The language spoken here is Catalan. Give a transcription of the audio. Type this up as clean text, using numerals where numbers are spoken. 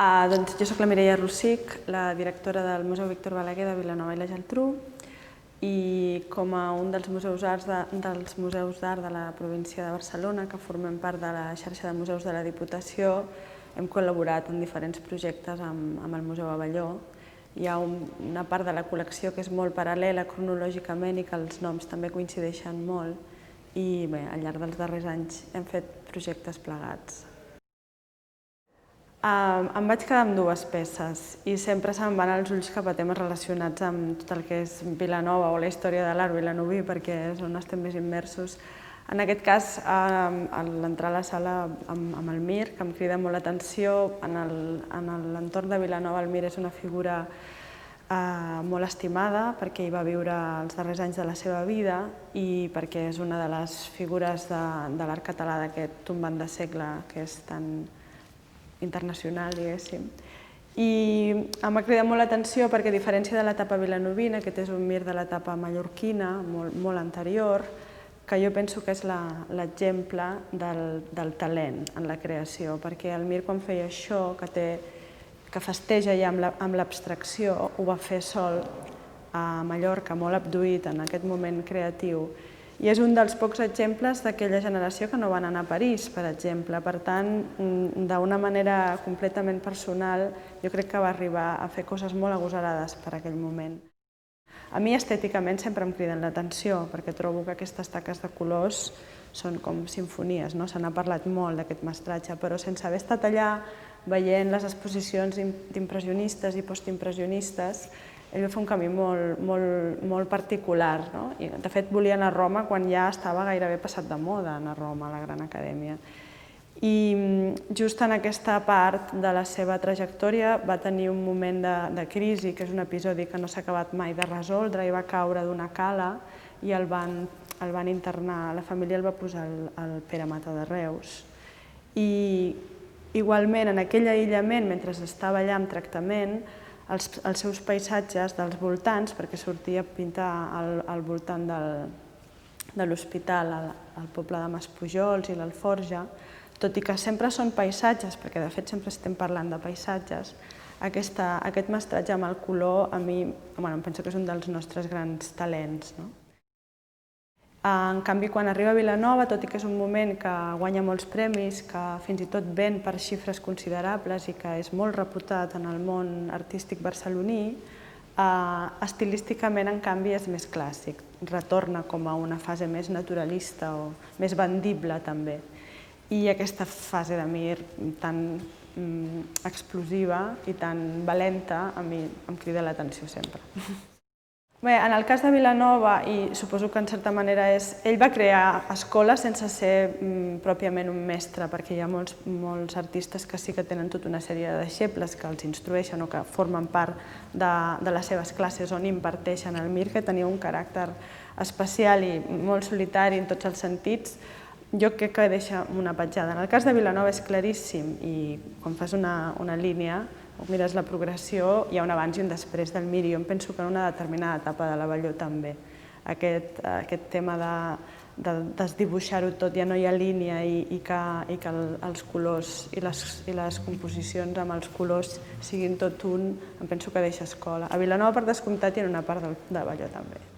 Doncs jo soc la Mireia Rossich, la directora del Museu Víctor Balaguer de Vilanova i la Geltrú, i com a un dels museus d'art de la província de Barcelona, que formem part de la xarxa de museus de la Diputació, hem col·laborat en diferents projectes amb el Museu Abelló. Hi ha una part de la col·lecció que és molt paral·lela cronològicament i que els noms també coincideixen molt, i bé, al llarg dels darrers anys hem fet projectes plegats. Em vaig quedar amb dues peces i sempre se'm van els ulls cap a temes relacionats amb tot el que és Vilanova o la història de l'art vilanoví, perquè és on estem més immersos. En aquest cas, l'entrar a la sala amb el Mir, que em crida molt l'atenció. En l'entorn de Vilanova, el Mir és una figura molt estimada perquè hi va viure els darrers anys de la seva vida i perquè és una de les figures de l'art català d'aquest tombant de segle que és tan internacional, diguéssim. I em va cridar molt l'atenció perquè, a diferència de l'etapa vilanovina, aquest és un Mir de l'etapa mallorquina, molt anterior, que jo penso que és l'exemple del talent en la creació, perquè el Mir, quan feia això, que festeja ja amb l'abstracció, ho va fer sol a Mallorca, molt abduït en aquest moment creatiu. I és un dels pocs exemples d'aquella generació que no van anar a París, per exemple. Per tant, d'una manera completament personal, jo crec que va arribar a fer coses molt agosarades per aquell moment. A mi, estèticament, sempre em criden l'atenció, perquè trobo que aquestes taques de colors són com sinfonies, no? Se n'ha parlat molt d'aquest mestratge, però sense haver estat allà, veient les exposicions d'impressionistes i postimpressionistes, ell va fer un camí molt particular. De fet, volia anar a Roma quan ja estava gairebé passat de moda anar a Roma, a la Gran Acadèmia. I just en aquesta part de la seva trajectòria va tenir un moment de crisi, que és un episodi que no s'ha acabat mai de resoldre, i va caure d'una cala i el van internar, la família el va posar al Pere Mata de Reus. I igualment, en aquell aïllament, mentre estava allà en tractament, els seus paisatges dels voltants, perquè sortia a pintar al voltant de l'hospital, al poble de Maspujols i l'Alforja, tot i que sempre són paisatges, perquè de fet sempre estem parlant de paisatges, aquest mestratge amb el color, a mi, em penso que és un dels nostres grans talents. En canvi, quan arriba a Vilanova, tot i que és un moment que guanya molts premis, que fins i tot ven per xifres considerables i que és molt reputat en el món artístic barceloní, estilísticament, en canvi, és més clàssic. Retorna com a una fase més naturalista o més vendible, també. I aquesta fase de Mir tan explosiva i tan valenta, a mi em crida l'atenció sempre. Bé, en el cas de Vilanova, i suposo que en certa manera és... Ell va crear escoles sense ser pròpiament un mestre, perquè hi ha molts artistes que sí que tenen tota una sèrie de deixebles que els instrueixen o que formen part de les seves classes on imparteixen. El Mir, que tenia un caràcter especial i molt solitari en tots els sentits, jo crec que deixa una petjada. En el cas de Vilanova és claríssim i quan fas una línia o mires la progressió, hi ha un abans i un després del Mir, i jo em penso que en una determinada etapa de l'Abelló també. Aquest tema de desdibuixar-ho tot, ja no hi ha línia i que els colors i les composicions amb els colors siguin tot un, em penso que deixa escola. A Vilanova, per descomptat, i en una part de l'Abelló també.